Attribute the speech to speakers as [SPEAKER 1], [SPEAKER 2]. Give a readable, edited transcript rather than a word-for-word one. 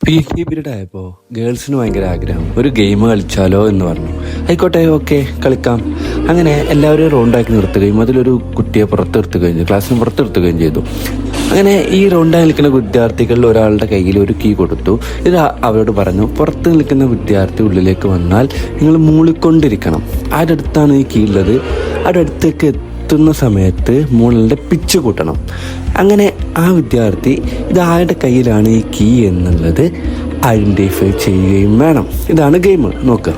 [SPEAKER 1] ഈ പീരീഡ് ആയപ്പോൾ ഗേൾസിന് ഭയങ്കര ആഗ്രഹം ഒരു ഗെയിം കളിച്ചാലോ എന്ന് പറഞ്ഞു. ആയിക്കോട്ടെ, ഓക്കെ, കളിക്കാം. അങ്ങനെ എല്ലാവരും റൗണ്ടാക്കി നിർത്തുകയും അതിലൊരു കുട്ടിയെ പുറത്ത് നിർത്തുകയും ചെയ്തു, ക്ലാസ്സിന് പുറത്ത് നിർത്തുകയും ചെയ്തു. അങ്ങനെ ഈ റൗണ്ടായി നിൽക്കുന്ന വിദ്യാർത്ഥികളിൽ ഒരാളുടെ കയ്യിൽ ഒരു കീ കൊടുത്തു. ഇത് അവരോട് പറഞ്ഞു, പുറത്ത് നിൽക്കുന്ന വിദ്യാർത്ഥി ഉള്ളിലേക്ക് വന്നാൽ നിങ്ങൾ മൂളിക്കൊണ്ടിരിക്കണം. ആരുടെ അടുത്താണ് ഈ കീ ഉള്ളത് ആരുടെ അടുത്തേക്ക് എത്തുന്ന സമയത്ത് മൂളലിൻ്റെ പിച്ച് കൂട്ടണം. അങ്ങനെ ആ വിദ്യാർത്ഥി ഇത് ആരുടെ കയ്യിലാണ് ഈ കീ എന്നുള്ളത് ഐഡൻറ്റിഫൈ ചെയ്യുകയും വേണം. ഇതാണ് ഗെയിം. നോക്കുക.